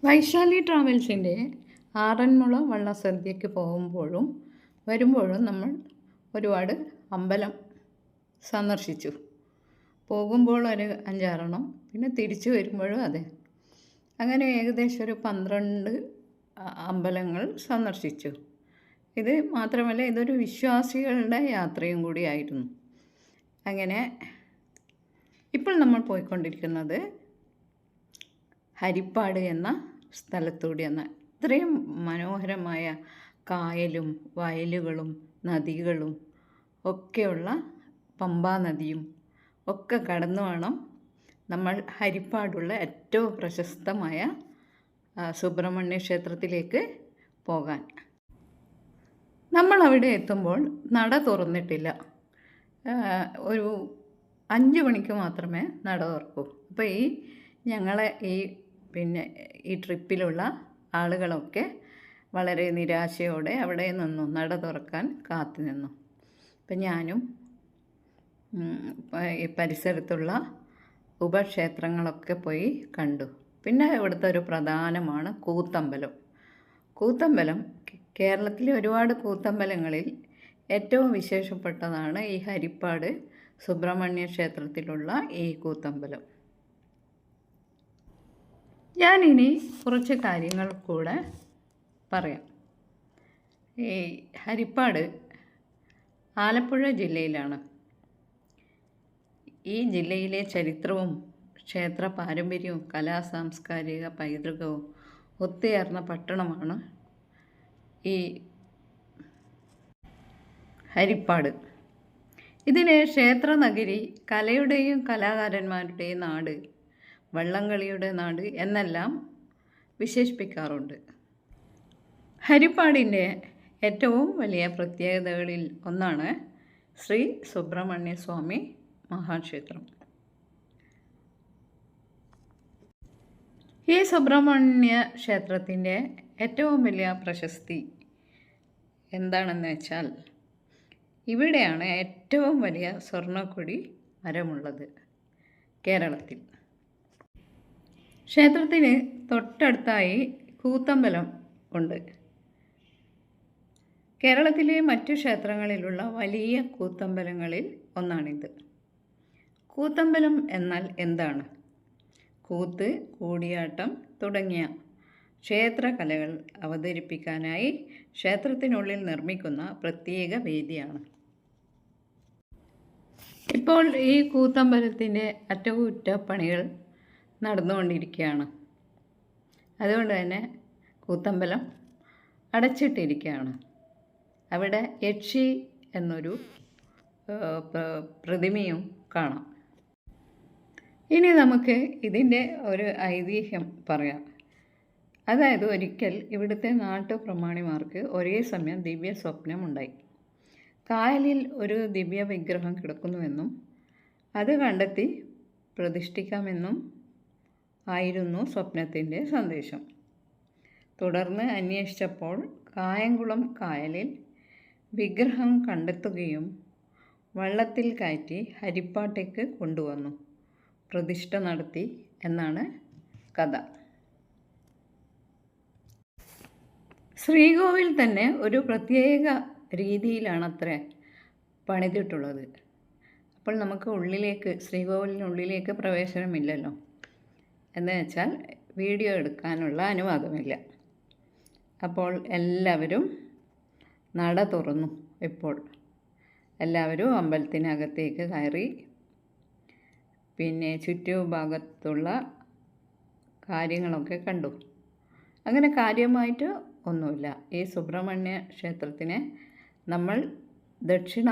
വൈശാലി ട്രാവൽസിൻ്റെ ആറന്മുള വള്ളസദ്യക്ക് വരുമ്പോഴും നമ്മൾ ഒരുപാട് അമ്പലം സന്ദർശിച്ചു. പോകുമ്പോൾ ഒരു 5-6 പിന്നെ തിരിച്ചു വരുമ്പോഴും അതെ. അങ്ങനെ ഏകദേശം ഒരു 12 അമ്പലങ്ങൾ സന്ദർശിച്ചു. ഇത് മാത്രമല്ല, ഇതൊരു വിശ്വാസികളുടെ യാത്രയും കൂടിയായിരുന്നു. അങ്ങനെ ഇപ്പോൾ നമ്മൾ പോയിക്കൊണ്ടിരിക്കുന്നത് ഹരിപ്പാട് എന്ന സ്ഥലത്തൂടെയാണ്. ഇത്രയും മനോഹരമായ കായലും വയലുകളും നദികളും ഒക്കെയുള്ള പമ്പാ നദിയും ഒക്കെ കടന്നു വേണം നമ്മൾ ഹരിപ്പാടുള്ള ഏറ്റവും പ്രശസ്തമായ സുബ്രഹ്മണ്യ ക്ഷേത്രത്തിലേക്ക് പോകാൻ. നമ്മൾ അവിടെ എത്തുമ്പോൾ നട തുറന്നിട്ടില്ല. ഒരു 5 മണിക്ക് മാത്രമേ നട തുറക്കൂ. അപ്പോൾ ഞങ്ങളെ ഈ ട്രിപ്പിലുള്ള ആളുകളൊക്കെ വളരെ നിരാശയോടെ അവിടെ നിന്നു, നട തുറക്കാൻ കാത്തു നിന്നു. അപ്പം ഞാനും ഈ പരിസരത്തുള്ള ഉപക്ഷേത്രങ്ങളൊക്കെ പോയി കണ്ടു. പിന്നെ ഇവിടുത്തെ ഒരു പ്രധാനമാണ് കൂത്തമ്പലം. കേരളത്തിലെ ഒരുപാട് കൂത്തമ്പലങ്ങളിൽ ഏറ്റവും വിശേഷപ്പെട്ടതാണ് ഈ ഹരിപ്പാട് സുബ്രഹ്മണ്യ ക്ഷേത്രത്തിലുള്ള ഈ കൂത്തമ്പലം. ഞാനിനി കുറച്ച് കാര്യങ്ങൾ കൂടെ പറയാം. ഈ ഹരിപ്പാട് ആലപ്പുഴ ജില്ലയിലാണ്. ഈ ജില്ലയിലെ ചരിത്രവും ക്ഷേത്ര പാരമ്പര്യവും സാംസ്കാരിക പൈതൃകവും ഒത്തുചേർന്ന പട്ടണമാണ് ഈ ഹരിപ്പാട്. ഇതിനെ ക്ഷേത്രനഗരി, കലയുടെയും കലാകാരന്മാരുടെയും നാട്, വള്ളംകളിയുടെ നാട് എന്നെല്ലാം വിശേഷിപ്പിക്കാറുണ്ട്. ഹരിപ്പാടിൻ്റെ ഏറ്റവും വലിയ പ്രത്യേകതകളിൽ ഒന്നാണ് ശ്രീ സുബ്രഹ്മണ്യ സ്വാമി മഹാക്ഷേത്രം. ഈ സുബ്രഹ്മണ്യ ക്ഷേത്രത്തിൻ്റെ ഏറ്റവും വലിയ പ്രശസ്തി എന്താണെന്ന് വെച്ചാൽ, ഇവിടെയാണ് ഏറ്റവും വലിയ സ്വർണ്ണക്കൊടി മരമുള്ളത് കേരളത്തിൽ. ക്ഷേത്രത്തിന് തൊട്ടടുത്തായി കൂത്തമ്പലം ഉണ്ട്. കേരളത്തിലെ മറ്റു ക്ഷേത്രങ്ങളിലുള്ള വലിയ കൂത്തമ്പലങ്ങളിൽ ഒന്നാണിത്. കൂത്തമ്പലം എന്നാൽ എന്താണ്? കൂത്ത്, കൂടിയാട്ടം തുടങ്ങിയ ക്ഷേത്രകലകൾ അവതരിപ്പിക്കാനായി ക്ഷേത്രത്തിനുള്ളിൽ നിർമ്മിക്കുന്ന പ്രത്യേക വേദിയാണ്. ഇപ്പോൾ ഈ കൂത്തമ്പലത്തിൻ്റെ അറ്റകുറ്റപ്പണികൾ നടന്നുകൊണ്ടിരിക്കുകയാണ്. അതുകൊണ്ട് തന്നെ കൂത്തമ്പലം അടച്ചിട്ടിരിക്കുകയാണ്. അവിടെ യക്ഷി എന്നൊരു പ്രതിമയും കാണാം. ഇനി നമുക്ക് ഇതിൻ്റെ ഒരു ഐതിഹ്യം പറയാം. അതായത്, ഒരിക്കൽ ഇവിടുത്തെ നാട്ടുപ്രമാണിമാർക്ക് ഒരേ സമയം ദിവ്യ സ്വപ്നമുണ്ടായി. കായലിൽ ഒരു ദിവ്യ വിഗ്രഹം കിടക്കുന്നുവെന്നും അത് കണ്ടെത്തി പ്രതിഷ്ഠിക്കാമെന്നും ആയിരുന്നു സ്വപ്നത്തിൻ്റെ സന്ദേശം. തുടർന്ന് അന്വേഷിച്ചപ്പോൾ കായംകുളം കായലിൽ വിഗ്രഹം കണ്ടെത്തുകയും വള്ളത്തിൽ കയറ്റി ഹരിപ്പാട്ടേക്ക് കൊണ്ടുവന്നു പ്രതിഷ്ഠ നടത്തി എന്നാണ് കഥ. ശ്രീകോവിൽ തന്നെ ഒരു പ്രത്യേക രീതിയിലാണത്രേ പണിതിട്ടുള്ളത്. അപ്പോൾ നമുക്ക് ശ്രീകോവിലിനുള്ളിലേക്ക് പ്രവേശനമില്ലല്ലോ. എന്ന് വെച്ചാൽ വീഡിയോ എടുക്കാനുള്ള അനുവാദമില്ല. അപ്പോൾ എല്ലാവരും നട തുറന്നു. ഇപ്പോൾ എല്ലാവരും അമ്പലത്തിനകത്തേക്ക് കയറി പിന്നെ ചുറ്റുഭാഗത്തുള്ള കാര്യങ്ങളൊക്കെ കണ്ടു. അങ്ങനെ കാര്യമായിട്ട് ഒന്നുമില്ല. ഈ സുബ്രഹ്മണ്യ ക്ഷേത്രത്തിനെ നമ്മൾ ദക്ഷിണ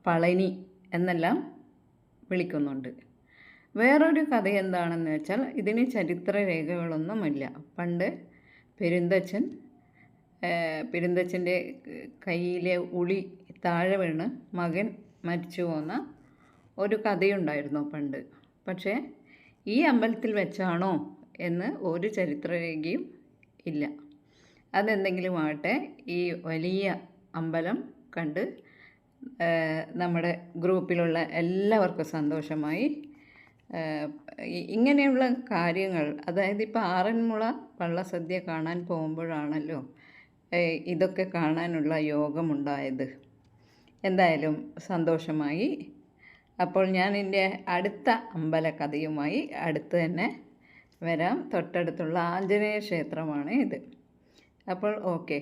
പളനി എന്നെല്ലാം വിളിക്കുന്നുണ്ട്. വേറൊരു കഥ എന്താണെന്ന് വെച്ചാൽ, ഇതിന് ചരിത്രരേഖകളൊന്നുമില്ല. പണ്ട് പെരുന്തച്ഛൻ്റെ കയ്യിലെ ഉളി താഴെ വീണ് മകൻ മരിച്ചു പോകുന്ന ഒരു കഥയുണ്ടായിരുന്നു പണ്ട്. പക്ഷേ ഈ അമ്പലത്തിൽ വെച്ചാണോ എന്ന് ഒരു ചരിത്രരേഖയും ഇല്ല. അതെന്തെങ്കിലും ആകട്ടെ, ഈ വലിയ അമ്പലം കണ്ട് നമ്മുടെ ഗ്രൂപ്പിലുള്ള എല്ലാവർക്കും സന്തോഷമായി. ഇങ്ങനെയുള്ള കാര്യങ്ങൾ, അതായത് ഇപ്പോൾ ആറന്മുള വള്ളസദ്യ കാണാൻ പോകുമ്പോഴാണല്ലോ ഇതൊക്കെ കാണാനുള്ള യോഗമുണ്ടായത്. എന്തായാലും സന്തോഷമായി. അപ്പോൾ ഞാൻ എൻ്റെ അടുത്ത അമ്പലക്കഥയുമായി അടുത്ത് തന്നെ വരാം. തൊട്ടടുത്തുള്ള ആഞ്ജനേയ ക്ഷേത്രമാണ് ഇത്. അപ്പോൾ ഓക്കെ.